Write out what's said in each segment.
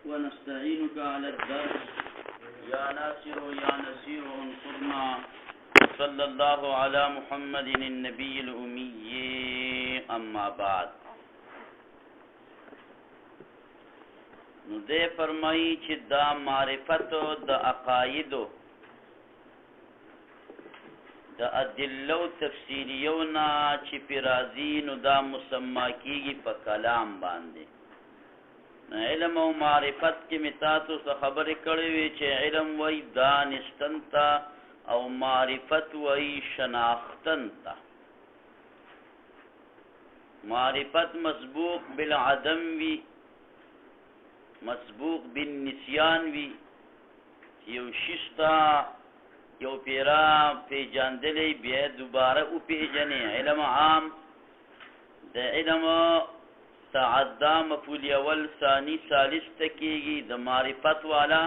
ونستعينك على الدرس يا ناصر يا نصير انصرنا صلى الله على محمد النبي الأمي اما بعد. نو دې فرمایي چې دا معرفت د عقایدو د ادلو تفسیریونا چې پیرازی نو دا مسما کیږي په کلام باندې. علم او معرفت کې متاتو څه خبرې کړې وي چې علم وای دانستن تا او معرفت وای شناختن تا. معرفت مسبوق بالعدم وی، مسبوق بالنسیان وی. یو ششتا یو پیرا پیجاندلی بیا دوباره او پیجنی. علم عام د علم تعدا مفعول اول ثانی ثالث تکیږي. د معرفت والا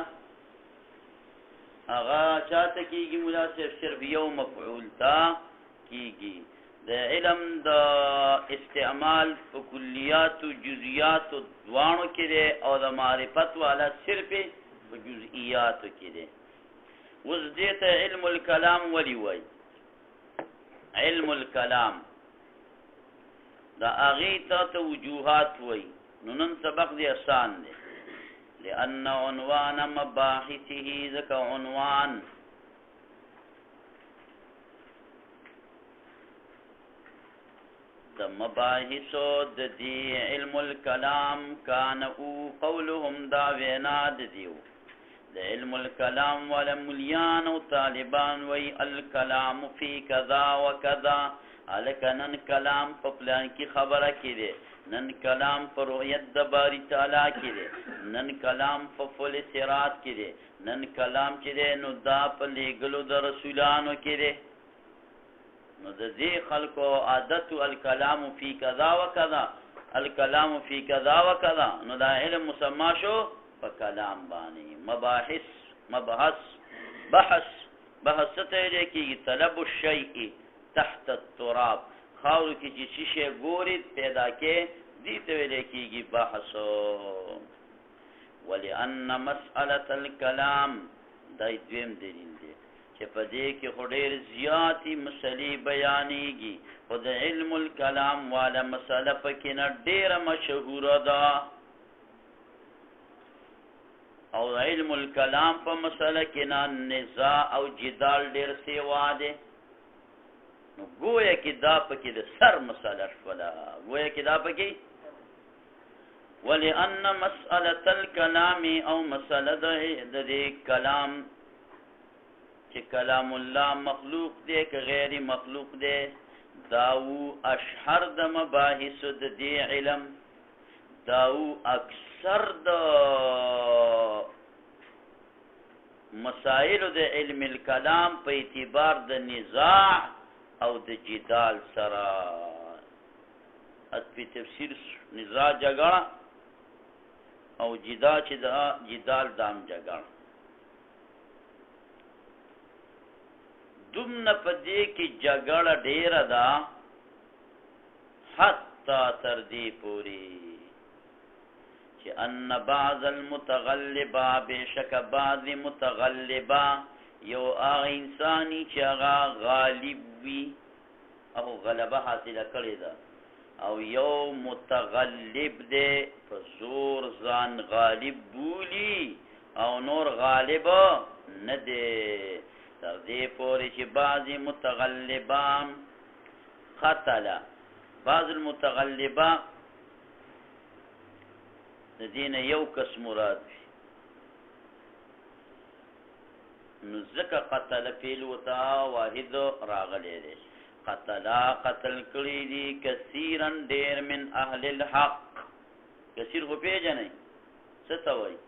هغه چاته کیږي مناسب صرف یو مفعول تا کیږي. د علم د استعمال په کلیات او جزئیات دوانو کې دی او د معرفت والا صرف په جزئیاتو کې دی. اوس دې ته علم الکلام ولی وای؟ علم الکلام دا اغه ته وجوهات وای. نو نن سبق دی آسان دی لأن عنوان مباحثه ذک عنوان د مباحثو د دی علم الکلام کان او قولهم دا وینا د دیو د علم الکلام ولا مليان او طالبان وی الکلام فی کذا وکذا. الکنن کلام په پلان کې خبره کړي، نن کلام پر رؤیت د باری تعالی کړي، نن کلام په فل سرات کړي، نن کلام چې نو دا په لګلو د رسولانو کړي. نو د دې خلکو عادت الکلام فی کذا وکذا، الکلام فی کذا وکذا. نو دا علم مسما شو په کلام باندې. مباحث مبحث بحث بحث ته لیکي طلب الشیء تحت التراب. خاور کی چې شیشه ګوري پیدا کې دي ته لیکيږي بحث. ولئن مسأله الكلام دا دویم دلیل دی چې په دې کې ډېر زیاتی مسلې بیانېږي. خو د علم الکلام والا مسله پکې نه ډېره مشهوره ده او علم الکلام په مسله کې نه نزاع او جدال ډېر سیوا دی. نو گویا کې دا پکې د سر مسله شوله، گویا کې دا پکې ولئن مسأله الکلام او مسله د دې کلام چې کلام الله مخلوق دی که غیر مخلوق دی، داو اشهر د مباحث د دې علم، داو اکثر د مسائل د علم الکلام په اعتبار د نزاع او د جدال سره. په تفسیر نزاع جګړه او جدال چې دا جدال دام جګړه. دومره په دې کې جګړه ډیره ده حتی تر دې پورې چې ان بعض المتغلبه بشک بعض متغلبه یو هغه انسانی چې هغه غالب وي او غلبه حاصله کړې ده، او یو متغلب دی په زور ځان غالب بولی او نور غالب نه دی. تر دې پورې چې بعضی متغلبان قتله، بعض المتغلبه د دین یو کس مراد وي. نو ځکه قتل فعل وتا واحد راغلی دی. قتلا قتل کړي دي کثیرا ډیر من اهل الحق. کثیر خو پیژنئ څه ته وایي؟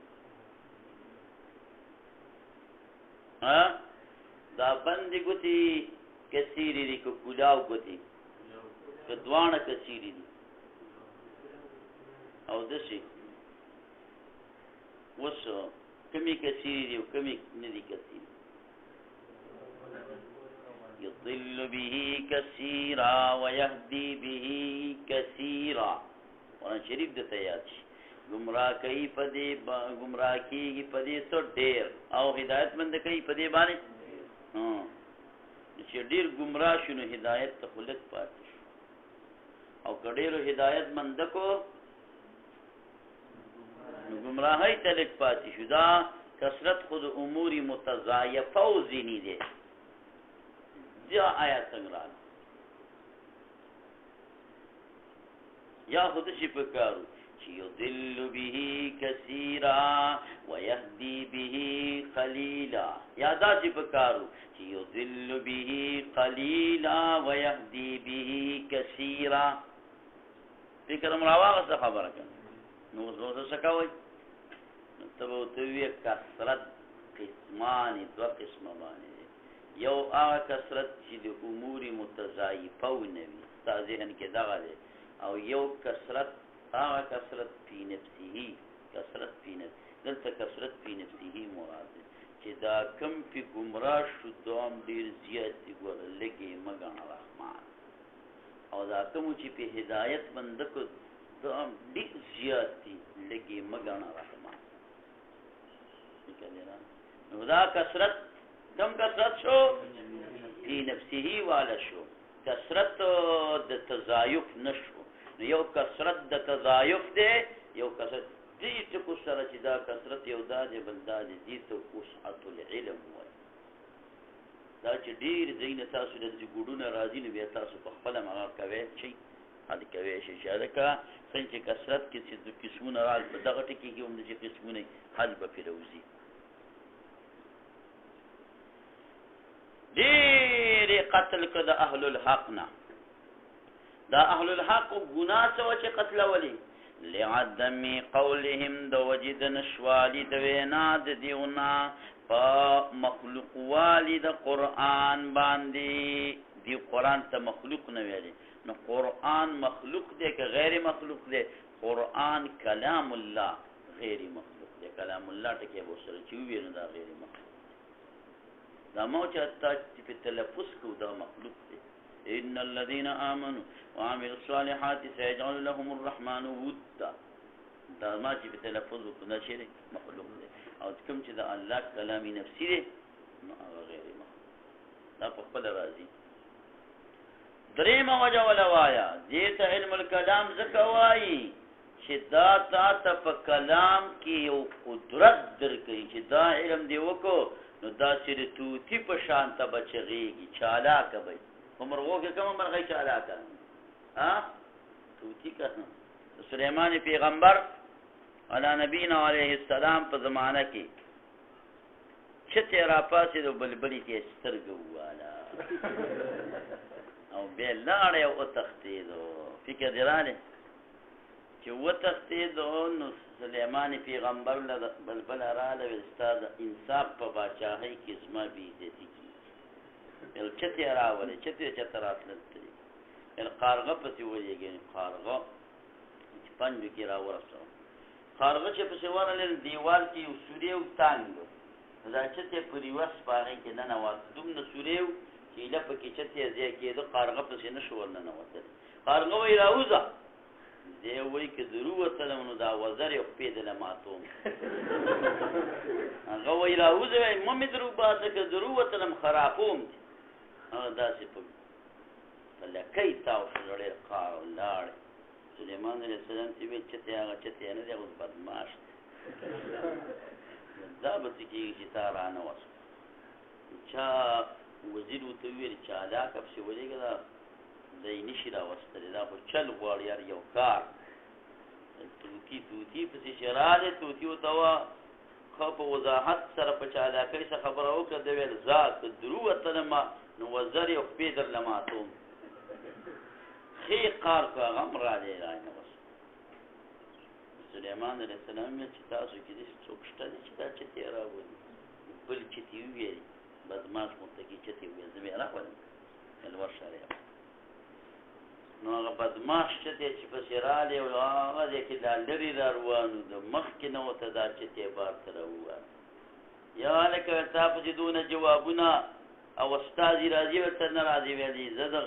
دا بندې ګوتې کثیرې دي که کلاو ګوتې که دواړه کثیرې دي او داسې. اوس کمی کثیرې دي او کمی نه دي کثیرې. يضل به كثيرا ويهدي به كثيرا. قرآن شریف د تیاد شي گمراه کوي په دې گمراه کیږي په دې څو ډېر او هدایت مند کوي په دې باندې چې ډېر گمراه شنو هدایت ته خلق پاتې شو او کډېرو هدایت مند کو گمراهی ته لږ پاتې شو دا کثرت خود امور متضایفه او ځینې دي یا آیات څنګه یا خود شي په کارو چې یضل به کثیرا ويهدي به قليلا یا دا چې په کارو چې یضل به قليلا ويهدي به کثیرا فکر مراواغه خبره کوي نو څه کوي تبو توی کثرت قسمان دو قسمه باندې یو هغه کثرت چې د امور متضایفه و نوي تا ذهن کې دغه دی او یو کثرت هغه کثرت فی نفسه کثرت فی نفسه دلته کثرت فی نفسه مراد دی چې دا کم په گمراه شو دوام ډیر زیات دی ګور لګي مګان رحمان او دا کوم چې په هدایت بند کو دوام ډیر زیات دی لګي مګان رحمان نو دا کثرت کم کثرت شو فی نفسه والا شو کثرت د تضایف نشو یو کثرت د تضایف دی یو کثرت دې ته کو سره چې دا کثرت یو دادې بل دادې دې ته وسعت العلم وای دا چې ډیر زین تاسو د ګډونه راځي نو بیا تاسو په خپل مغا کوي چې هدا کوي چې شارکا څنګه کثرت کې چې د قسمونه راځي په دغه ټکی کې هم د قسمونه حل به پیروزي ډیر قتل کده اهل الحق نه دا اهل الحق گناه سو چې قتل ولی لعدم قولهم د وجد نشوالی د وینا د دیونا په مخلوق والد قرآن باندې دی قرآن ته مخلوق نه ویلي نو قرآن مخلوق دی که غیر مخلوق دی قرآن کلام الله غیر مخلوق دی کلام الله ټکی به سره چې ویل دا غیر مخلوق دا مو چې تاسو په تلفظ کو دا مخلوق دی ان الذين امنوا وعملوا الصالحات سيجعل لهم الرحمن ودا دا ما چې په تلفظ وکړه چې مخلوق دی او کوم چې دا الله کلامي نفسي دی نو هغه غیر مخلوق دا په خپل راځي درېمه وجه ولا وایا دې ته علم الكلام زکوایي چې دا تا په کلام کې یو قدرت درکې چې دا علم دی وکړو نو دا چې توتی په شان ته بچغيږي چالاک به عمر وګه کوم مرغی چالاک ها توتی کنه سليمان پیغمبر علی نبینا علیه السلام په زمانہ کې چې را پاسې د بلبلی کې سترګو والا او به لاړې او تختیدو فکر درانه چې وتختیدو نو سليمان پیغمبر له بلبل رااله استاد انصاف په بادشاہي کې زما بي عزتي کی ال چته راولې چته راتلته ال قارغه پسې ولېږي قارغه چې پنځه کې راورسو قارغه چې په سیوانه له دیوال کې یو سوریو تانګ دا چته پریواس پاره کې نه نواز دومره سوریو چې لپاره کې چته ځای کې د قارغه پسې نشو ورننه وته قارغه وی راوځه دی وای کې ضرورت نو دا وزر یو پیدل ماتوم هغه وی راوځي مې درو باسه کې ضرورت لم خرابوم هغه داسې په لکې تاسو لري قار لاړ سليمان عليه السلام چې چته هغه چته نه دی اوس بدمعاش دا به چې تارانه وس چا وزیر ته ویل چې علاقه په ولېګا دای نشي راوستل دا په چل غواړي یو کار توتی په شراله توتی او توا خو په وضاحت سره په چاله کوي څه خبره وکړه د ویل ذات دروه تلما نو وزر یو پیدر لماتوم خي قار کو غم را دی راځي وس سليمان عليه السلام چې تاسو کې دې څوک شته چې دا چې تیرا وایي بل چې دی ویل بدمعاش متکی چې دی ویل زمي راغله الور شریعه نو هغه بدمعاش چې په سراله او هغه چې د لری روانو د مخ کې نو ته دا چې ته بار تر وای یا لکه تاسو چې دونه جوابونه او استاد راځي ورته ناراضي ویلي زدر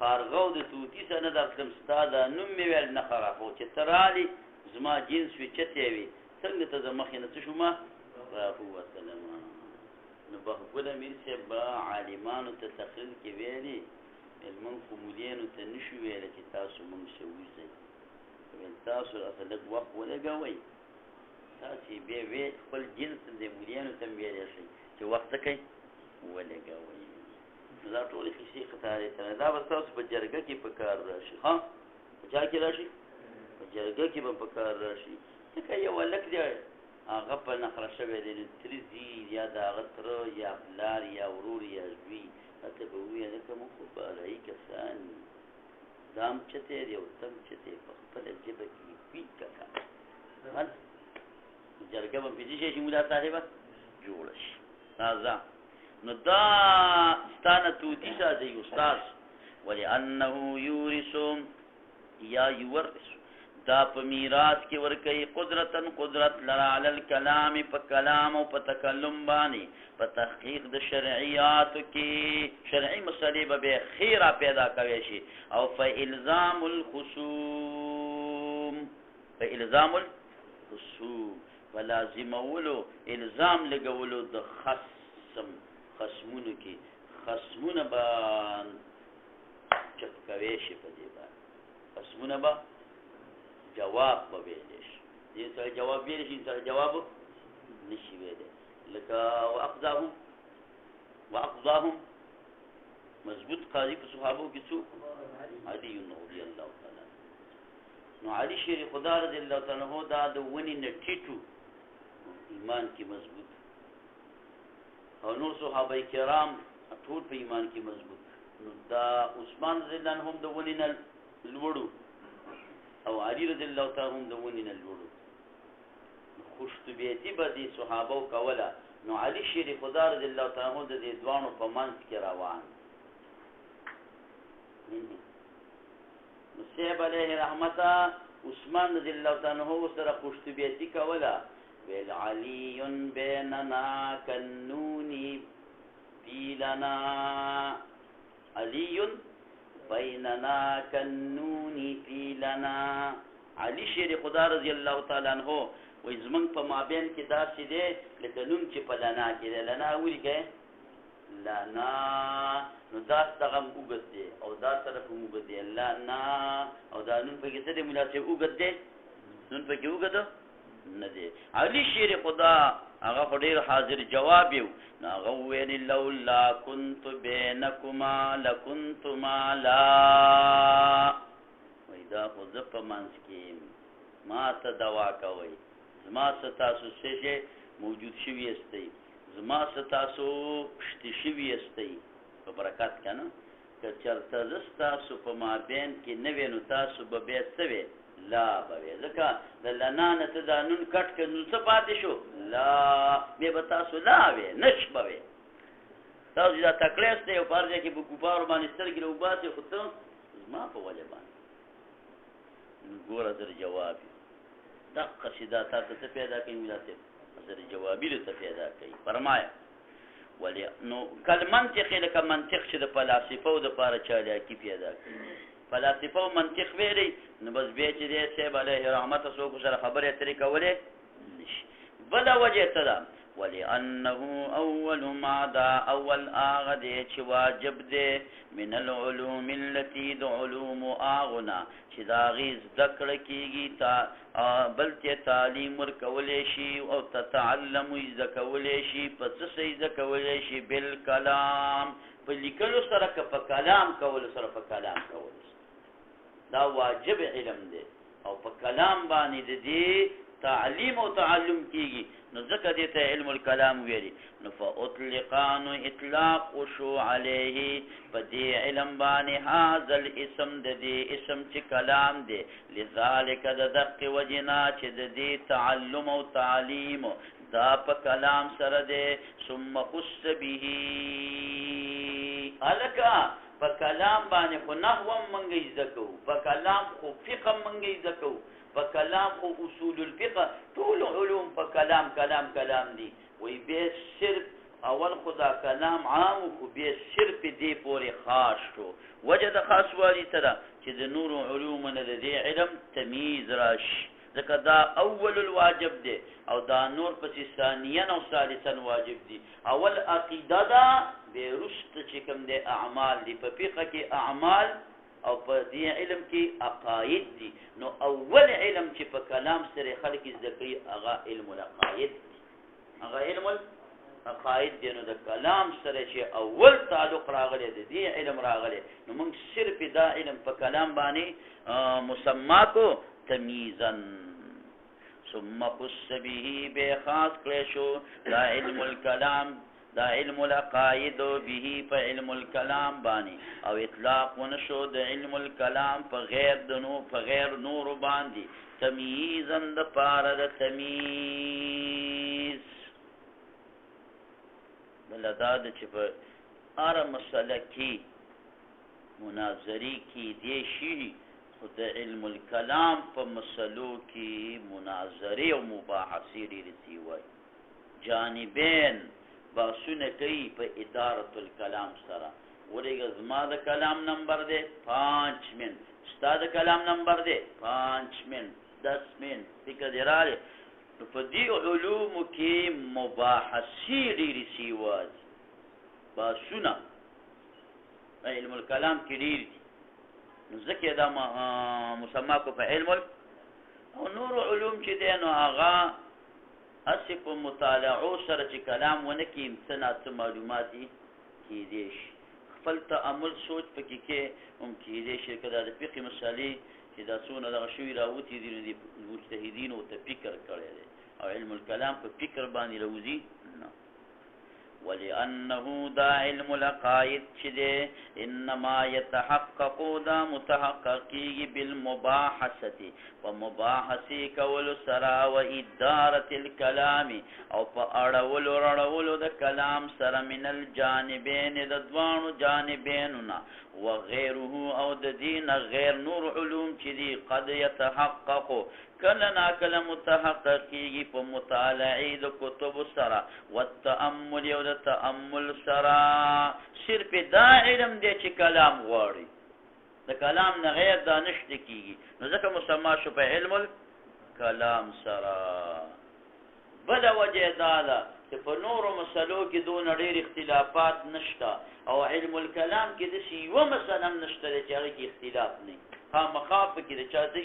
قارغو د توتی سره درکم استاد نوم ویل نه خرافو چې ترالی زما جنس وي چتې وي څنګه ته زه مخې نه څه شومه راووتلم نو بهګله میر صاحب به عالمانو ته تقریر کې ویلي موږ خو موليانو ته نشو ویلی چې تاسو موږ څه وځئ تاسو راته لږ وخت ولګوئ تاسې بیا وی خپل جنس د موليانو ته هم ویلی شئ چې وخت څه کوئ ولګوئ نو دا ټولې کیسې خطارې ته دا به ستاسو په جرګه کې په کار راشي ها په چا کې راشي په جرګه کې به په کار راشي ځکه یو هلک دی هغه په نخره شوی دی نو تره ځي یا د هغه تره یا پلار یا ورور یا زوی هلته به ووایي ځکه موږ خو بالایي کسان دا هم چتی دی او ته هم چتی په خپله ژبه کې وي ککه جرګه به پېژې شي چې مولا صاحبه جوړه شي راځه نو دا ستانه توتي سازي استاذ ولانه یورث یا یورث دا په میراث کې ورکوي قدرت لرا علی الکلام په کلام او په تکلم باندې په تحقیق د شرعیاتو کې شرعي مسلې به خیره پیدا کوي شي او فالزام الخصوم فلازمولو الزام لګولو د خصمونو کې خصمونه به چپ کوي شي په دې باندې خصمونه به جواب به ویلی شي دې سره جواب ویلی شي سره جواب نشي ویلی لکه واقضاهم مضبوط قاضي په صحابو کې څوک علي رضي الله تعالی نو علي شیر خدا رضی الله تعالی عنہ دا د ونی نه ټیټو ایمان کې مضبوط او نور صحابه کرام ټول په ایمان کې مضبوط نو دا عثمان رضی الله عنه هم د ونی نه لوړو او علي رضی الله تعالی عنہ د ونی نه لوړو خوشطبیعتي به دي صحابه کوله نو علي شیر خدا رضی الله تعالی عنہ د دې دوانو په منځ کې روان نو صاحب علیه رحمت عثمان رضی الله تعالی عنہ سره خوشطبیعتي کوله ویل علی بیننا کنونی فیلنا علی بیننا کنونی فیلنا علی شیر خدا رضی الله تعالی عنہ وای زمنګ په مابین کې داسې دی لکه نون چې په لنا کې دی لنا ولیکئ لنا نو دا دغه اوږد دی او دا طرف هم اوږد دی لنا او دا نون پکې څه دی ملا صاحب اوږد دی نون پکې اوږد نه دی علي شیر خدا هغه خو ډېر حاضر جواب یو نو هغه وویل لولا كنت بینکما لکنتما لا وایي دا خو زه په منځ کې ما ته دوا کوئ زما څه تاسو څه موجود شوي یستئ زما څه تاسو شته شوي یستئ په برکت که نه که چېرته زه ستاسو په مابین کې نه وی نو تاسو به بیا څه وی لا به وی ځکه د لنا نه ته دا نون کټ کړ نو څه پاتې شو لا بیا به تاسو لا وی نش به وی تاسو دا تکړه یاست یو په هر ځای کې به کفارو باندې سترګې راوباسئ خو ته زما په وجه باندې نو ګوره در جواب دقه چې دا تا ته څه پیدا کوي ملا صاحب زر جوابي ته پیدا کوي فرمایا ولی نو کل منطق لکه منطق چې د فلاسفه د پاره چالاکی پیدا کوي فلاسفه منطق ویلي نو بس بیا چې دی صاحب علیه رحمت څوک سره خبرې اترې کولی نشي بله وجه څه ده ولانه اول ما دا اول هغه دی چې واجب دی من العلوم التي د علوم هغونه چې د هغې زده کړه کېږي بل ته تعلیم ورکولی شي او تتعلم زده کولی شي په څه شی زده کولی شي بالکلام په لیکلو سره که په کلام کولو سره په کلام کولو سره دا واجب علم دی او په کلام باندې د دې تعلیم او تعلم کېږي نو ځکه دې ته علم الکلام ویلي نو فاطلقان اطلاق وشو علیه په دې علم باندې هذا الاسم د دې اسم چې کلام دی لذلک د دقه وجنا چې د دې تعلم او تعلیم دا په کلام سره دی ثم خص به الکا په کلام باندې خو نحو منګي زکو په کلام خو فقه منګي زکو په کلام خو اصول الفقه ټول علوم په کلام دي وی به صرف اول خدا کلام عام خو به صرف دې پورې خاص شو وجه د خاص والی سره چې د نور علوم نه د دې علم تمیز راشي ځکه دا اول الواجب دی او دا نور پسې ثانیا او ثالثا واجب دي. اول عقیده ده بیا وروسته چې کوم دی اعمال دي. په فقه کې اعمال او په دې علم کې عقاید دي. نو اول علم چې په کلام سره خلک زده کوي هغه علم العقاید دي. هغه علم عقاید دی. نو د کلام سره چې اول تعلق راغلی د دې علم راغلی نو موږ صرف دا علم په کلام باندې مسما کو تمیزا ثم خص به به خاص کړی شو دا علم الکلام دا علم العقاید به په علم الکلام باندې او اطلاق ونشو د علم الکلام په غیر نور باندې تمیزا د پاره د تمیز بلدا د چې په اره مسله کې مناظرې کې دی شي خو د علم الکلام په مسلو کې مناظرې او مباحثې ډېرې سی وایي. جانبین بحثونه کوي په ادارة الکلام سره. ورېږه زما د کلام نمبر دی 5 منټ، ستا د کلام نمبر دی 5 منټ 10 منټ فکر دې راغلی. نو په دې علومو کې مباحثې ډېرې سی وایي بحثونه علم الکلام کې ډېر دي. نو ځکه دا مسما کو په علم او نور علوم چې دی نو هغه هسې په مطالعو سره چې کلام ونه کړي څه ناڅه معلومات یې کېدی شي. خپل تأمل سوچ پکې کې هم کېدی شي که دا د فقې مسالې چې دا څونه دغه شوي راوتي دي نو د مجتهدینو ورته فکر کړی دی او علم الکلام په فکر باندې راوځي نه. ولأنه دا علم العقائد چې دی انما يتحقق دا متحققي بالمباحثه په مباحثې کولو سره و ادارة الکلام او په اړولو د کلام سره من الجانبین د دوانو جانبینو نه وغیره او د دین غیر نور علوم چې دی قد يتحقق کله ناکله متحقق کېږي په مطالعې د کتبو سره والتأمل او د تأمل سره. صرف دا علم دی چې کلام غواړي د کلام نه غیر دا نشته کېږي نو ځکه مسما شو په علم الکلام سره. بله وجه دا ده چې په نورو مسلو کې دونه ډېر اختلافات نشته او علم الکلام کې داسې یوه مسله هم نشته دی چې هغې کې اختلاف نه وي. خامخا پکې د چا دی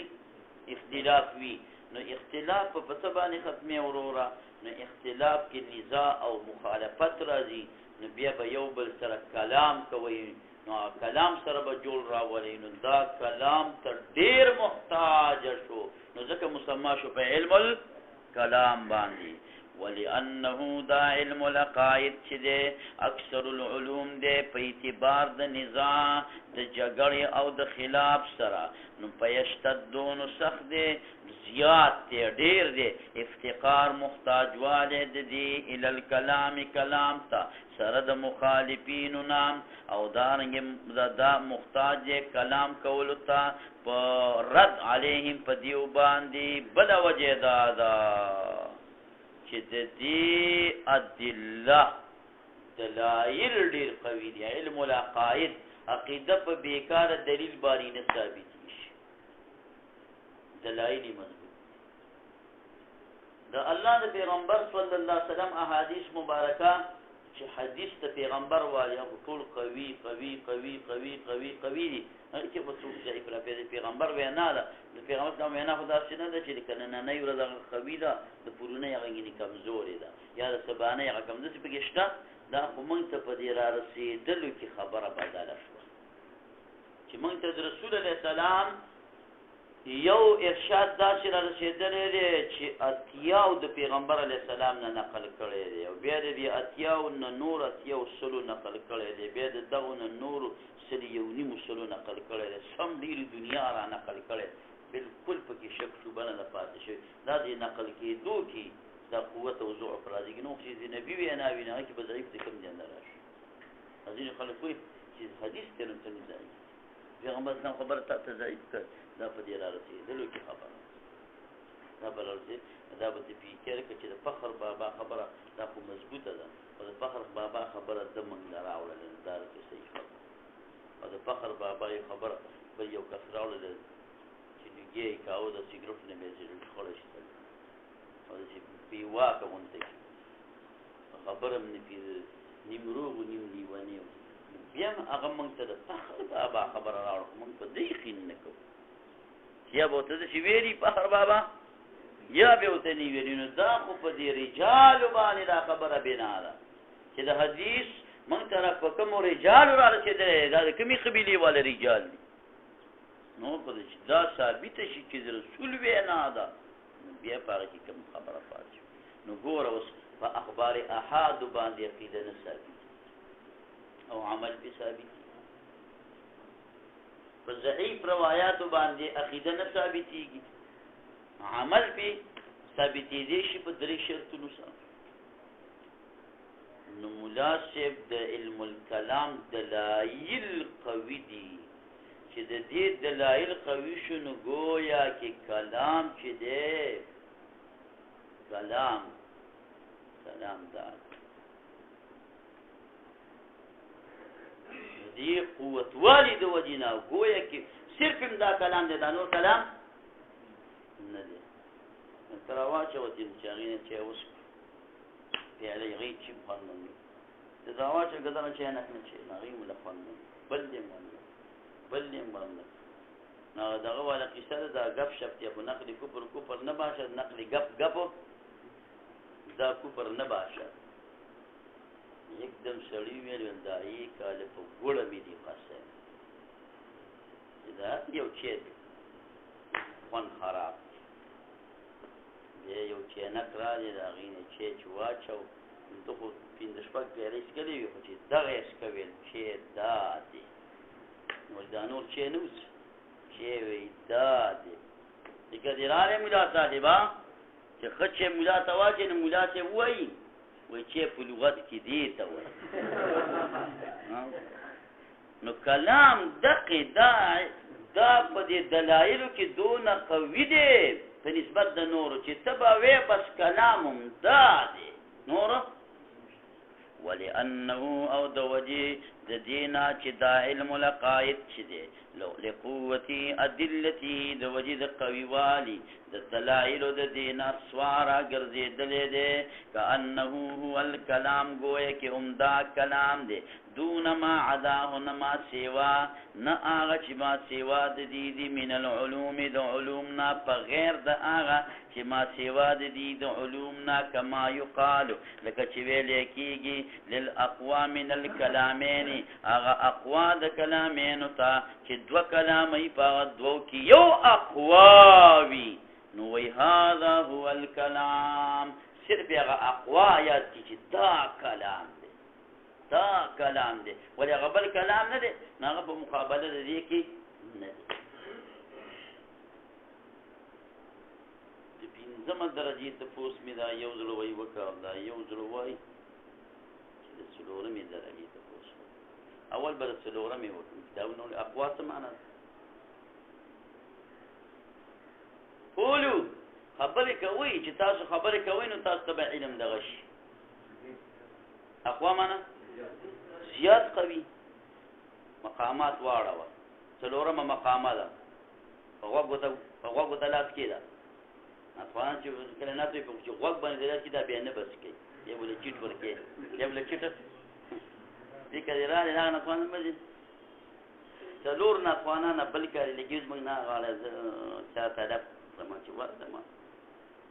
اختلاف وي. نو اختلاف په څه باندې ختمې وروره؟ نو اختلاف کې نزاع او مخالفت راځي نو بیا به یو بل سره کلام کوي نو کلام سره به جوړ راولي نو دا کلام ته ډېر محتاج شو نو ځکه مسما شو په علم الکلام باندې. ولأنه دا علم العقائد چې دی اکثر العلوم دی په اعتبار د نزاع د جګړې او د خلاف سره نو پیشتدون سخت دی زیات دی ډېر دی افتقار محتاج والی د دې الی الکلام کلام ته سره د مخالفینو نام او دارنګې دا محتاج دی کلام کولو ته په رد علیهم په دیو باندې. بله وجه دا ده چې د دې ادله دلایل ډېر قوي دي. علم العقائد عقیده په بیکاره دلیل باندې نه ثابتېږي شي دلایل مضبوط. د الله د پیغمبر صلی الله علیه وسلم احادیث مبارکه چې حدیث د پیغمبر والی هغه ټول قوي قوي قوي قوي قوي قوي دي. هغې کې به څوک ضعیف راپېژني. د پیغمبر وینا ده د پیغمبر صلی وینا خو داسې نه ده چې د نننۍ ورځ هغه قوي ده د پرونۍ هغه یعنې کمزورې ده یا د سبانۍ هغه کمزورې پکې شته. دا خو موږ ته په دې را رسېدلو کې خبره بدله شوه چې موږ ته د رسول علیه السلام یو ارشاد داسې را رسېدلی دی چې اتیاو د پیغمبر علیه السلام نه نقل کړی دی او بیا د دې اتیاو نه نور اتیاو سلو نقل کړی دی بیا د دغو نه نورو سلو یو نیمو سلو نقل کړی دی. سم ډېرې دنیا را نقل کړی بلکل پکې شک شوبه نه ده پاتې شوې. دا د نقل کېدو کې دا قوت او ضعف راځي که نو چې د نبي وینا وي نه هغې کې به ضعیف د کوم ځای نه راشي. ځینې خلک وایي چې حدیث دی نو څنګه ضعیف پیغمبر اسلام خبره تا ته ضعیف کړ دا په دې را رسېدلو کې خبره دا به را رسېد دا به ته فکر کړه چې د فخر بابا خبره دا خو مضبوطه ده او د فخر بابا خبره ده موږ له راوړله دا راته صحیح خبره او د فخر بابا یو خبره بل یو کس راوړله چې یې کاوه د سګرټ نه به یې خړشتل او چې پیواکه غونډه خبرم نه پیږي نیم روغ نیم دیوانه بیا هغه موږ ته د فخر بابا خبره راوړو موږ په دې خین نه کوو یا به ورته چې ویلي فخر بابا یا به ورته نه ویلي نو دا خو په دې رجالو باندې دا خبره بنا ده چې د حدیث موږ ته په کومو رجالو را رسېدلی دا د کومې قبیلې والا رجال دي نو په دې چې دا ثابته شي چې د رسول وینا ده نو بیا په هغه کې کوم خبره پاتې نو ګوره اوس په اخبار احاد باندې عقیده نه ثابت او عمل به ثابت په ضعیف روایات باندې عقیده نه ثابتېږي عمل به ثابتېدی شي په درې شرطونو سره نو مناسب د علم الکلام دلایل قوي دي چې د دې دلایل قوي شو نو گویا کې کلام چې دی کلام دار دی قوت والی د وجینا گویا کې صرف دا کلام دی دا نور کلام نه دی تر واچو چې چاغینه چې اوس پیاله یې چې باندې دا واچو ګدانه چې نه چې نغې ملفون بل دې نه دغه والا قصه دا غف شپته په نقل کوپر نه باشه نقل غف دا کوپر نه باشه एकदम सड़ी में दाई काले को गुड़ भी दी फंसे इधर ये उच्चेद कौन खराब ये उच्चे नकरा ये दागी ने चे चुआ चौ तो खुद पिंदस्पक पहले इसके लिए भी कुछ दग इसका भी चे दादी मुर्दानों चे नूस चे वे दादी इधर दिराने मुला साहिबा चे खच्चे मुला तवाजे न मुला से वही وای چې په لغت کې دی ته وای نو کلام دقه دا په دې دلایلو کې دونه قوي دی په نسبت د نورو چې تبا وې بس کلامم دا دی نور ولانه او د وجه د دینا چې دا علم لقائد چې دی لقوتي ادلتي د وجه د قوي والی د دلائل د دینا سوارا ګرځېدلې دی کانه هو الکلام گویا کې عمدا کلام دی دون ما عداه نما سیوا نه هغه چې ما سیوا د دې من العلوم د علوم نه په غیر د هغه چې ما سیوا د دې د علوم نه کما یقال لکه چې ویل کېږي للاقوا من الكلامین هغه اقوا د کلامین ته چې دوه کلامې په دوو کې یو اقواوي نو وی هذا هو الكلام صرف هغه اقوا یا چې دا کلام دا کلام دی ولی هغه بل کلام نه دی هغه په مقابله د دې کې نه دی د پنځمه درجې تپوس مې دا یو زړه وایي وکړ دا یو زړه وایي چې د څلورمې درجې تپوس اول به د څلورمې وکړو دا نو اقوا څه معنا ده قولو خبرې کوئ چې تاسو خبرې کوئ نو تاسو ته به علم دغه شي اقوا معنا زیاد قوي مقامات واړه څلورمه مقامه ده غوږ ته لاس کېده افغان چې کله نه ته په غوږ باندې لاس کېده بیا نه بس کوي یا بل چیټ ورکې یا بل چیټ دې کله راځي نه افغان مې څلور نه افغانانه بل کاري لګیز موږ نه غاړه چا طلب ما چې ورته ما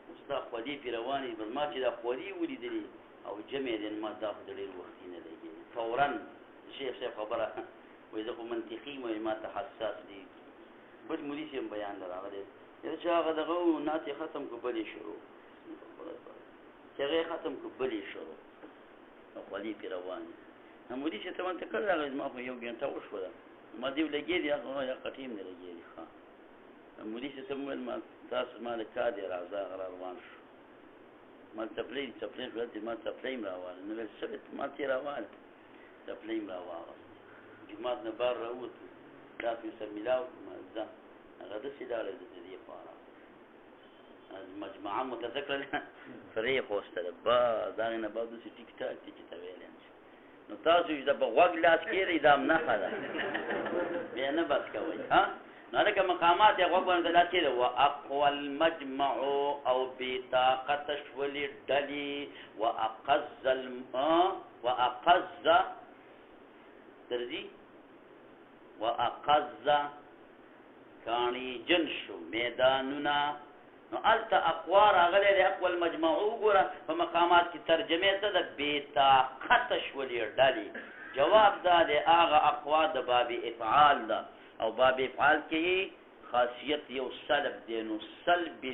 مستا خولي پیرواني بل ما چې دا خولي ولیدلې او جمع دې ما دا د ډېر وخت نه لګي فورا شیخ خبره وې زه کوم منطقي ما ته حساس دي بل مولي سم بیان راغلی چې هغه دغه ناتي ختم کو بلې شروع چې هغه ختم کو بلې شروع نو خولي پیرواني نو مولي چې ته مونته کړل هغه ما خو یو ګنټه وشوله ما دی ولګي دی هغه یا قټیم نه لګي ښه مولي چې سمول ما تاسو ما له کادي راځه روان شو ما تپلې ولته ما تپلې راوال نو ول ثبت ما تي راوال تپلې راوال جماعت نه بار راوت تاسو سم ملاو ما ځه هغه د سیداله د دې لپاره مجموعه متذکر فريق واستل با دا نه بعد د ټیک ټاک چې تویل نو تاسو چې د بغوګ لاس کې دام نه خاله بیا نه بس کوي ها نو لکه مقامات یې غوږ باندې دا چې ده واقوى المجمع او بطاقت شولې ډلې واقز درځي واقز کاڼي جن شو میدانونه نو الته اقوا راغلی دی اقوى المجمع وګوره په مقامات کې ترجمه څه ده بطاقت شولې ډلې جواب دا دی هغه اقوا د باب افعال ده او باب افعال کې خاصیت یو سلب دی نو سلب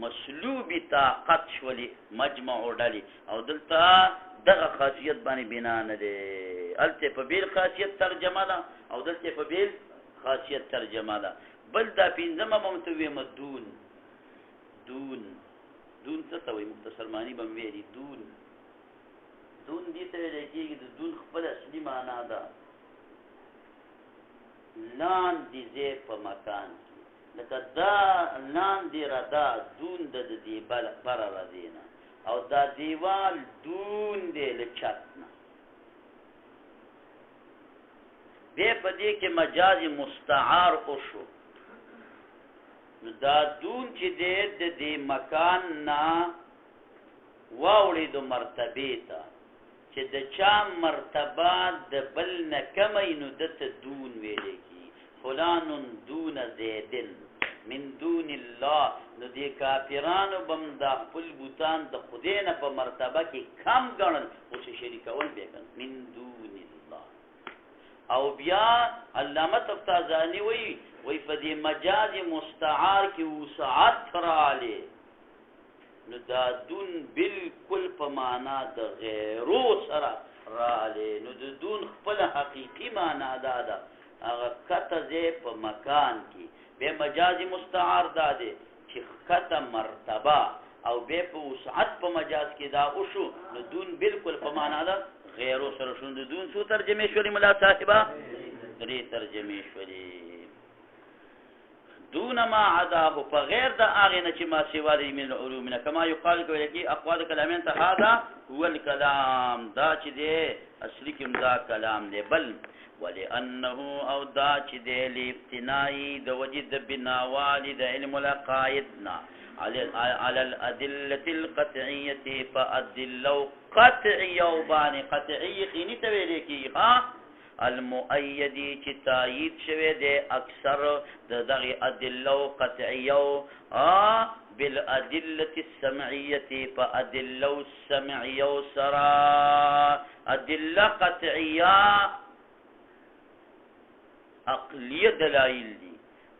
مسلوب طاقت شولې مجمع ډلې او دلته دغه خاصیت باندې بنا نه دی الته په بیل خاصیت ترجمه ده او دلته په بیل خاصیت ترجمه ده بل دا پنځمه ممتوی مدون دون څه ته وایي مختصر معنی به مې ویلي دون دې ته ویل کېږي د دون خپل اصلي معنا ده لاندې ځای په مکان کې لکه دا لاندې ردا دون د دې بره ردې نه او دا دیوال دون دی له چت نه بیا په دې کې مجاز مستعار وشو نو دا دون چې دی د دې مکان نه واوړي د مرتبې ته چې د چا مرتبه د بل نه کمی نو دته دون ویلې کی فلان دون زیدن من دون الله نو دې کافرانو بم د خپل بوتان د خدای نه په مرتبه کې کم ګڼل او چې شریکول به کړ من دون الله او بیا علامه تفتازانی وی په دې مجاز مستعار کې وسعت رااله نو دا دون بالکل په معنا د غیرو سره رااله نو د دون خپل حقيقي معنا دا ده هغه کته ځای په مکان کې به مجاز مستعار دا ده چې کته مرتبه او به په وسعت په مجاز کې دا وشو نو دون بالکل په معنا ده غیرو سره شوند دون څو ترجمه شولې مولا صاحبہ درې ترجمه شولې دون ما عداه فغير دا اغنى ما سوى من العلوم كما يقال كي اقوال كلامين هذا هو الكلام دا چې دي اصلي کوم دا کلام دی بل ولانه او دا چې دي لابتنائی د وجد بناوال د علم العقائدنا على الادله القطعيه فادله قطعيه وبان قطعيه خيني تویل کی ها المؤيدي چې تایید شوه د اکثر دغه ادله قطعيه بالادله السمعيه فادله السمعيه سرا ادله قطعيه عقليه دلائل دي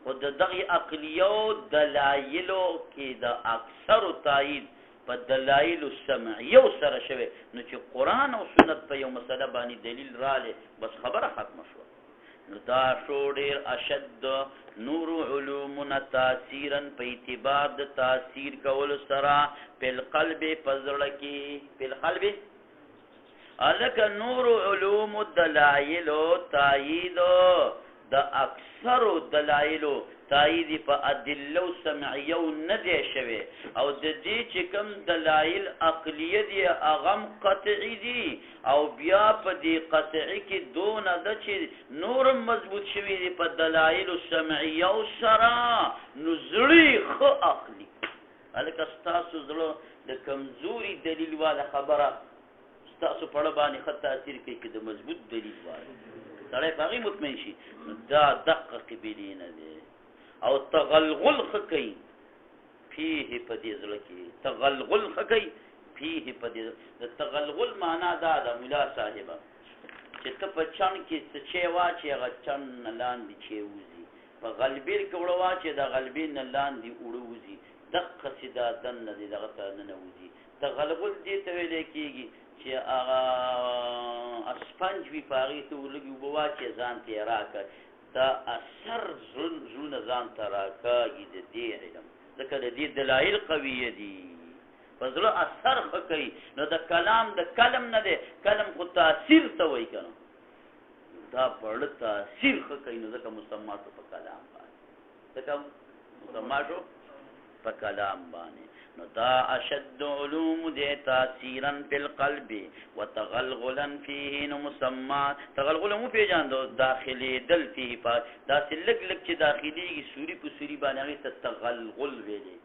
او دغه عقليه دلائل کې د اکثر تایید په دلایل السمعيه سره شوه نو چې قران او سنت په یو مسله باندې دلیل رااله بس خبره ختم شو نو دا شو ډیر اشد نور علومنا تاثیرا په اعتبار د تاثیر کول سره په قلب پزړه کې په قلب الک نور علوم الدلائل تایید د اکثر دلایل تایید په ادله سمعیه نه دی شوی او د دې چې کوم دلایل عقلیه دي اغم قطعی دي او بیا په دې قطعی کې دون د چې نور مضبوط شوی دي په دلایل سمعیه او سره نزړی خو عقلی الکه تاسو زړه د کمزوري دلیل والا خبره تاسو په اړه باندې خط تاثیر کوي کې د مضبوط دلیل والا سړی باغی مطمئن شي دا دقه قبلینه دي او تغلغل خکی فيه په دې ځل کې تغلغل خکی فيه په دې د تغلغل معنا دا د مولا صاحب چې ته په چن کې څه چي واچي هغه چن لاندې چي وزي په غلبیر کې وړوا چې د غلبین لاندې وړوزي دقه سیدا دن دې دغه ته نه وزي تغلغل دې ته ویل کېږي چې هغه اسپنج وی پاغي ته ولګي وبوا چې ځان ته راکړ دا اثر زړه ځان ته راکاږي د دې علم ځکه د دې دلایل قویه دي فزړه اثر کوي نو د کلام د کلم نه دی کلم خو تاثیر ته وایي کنه دا په تاثیر کوي نو ځکه مسمات په کلام باندې ځکه مسمات په کلام باندې نو دا اشد علوم دے تاثیرا فی القلب وتغلغلا فیه نو مسمى تغلغلا مو پیجاندو داخلی دل فیه دا سلک لک چې داخلی سوری په سوری باندې ته تغلغل ویلې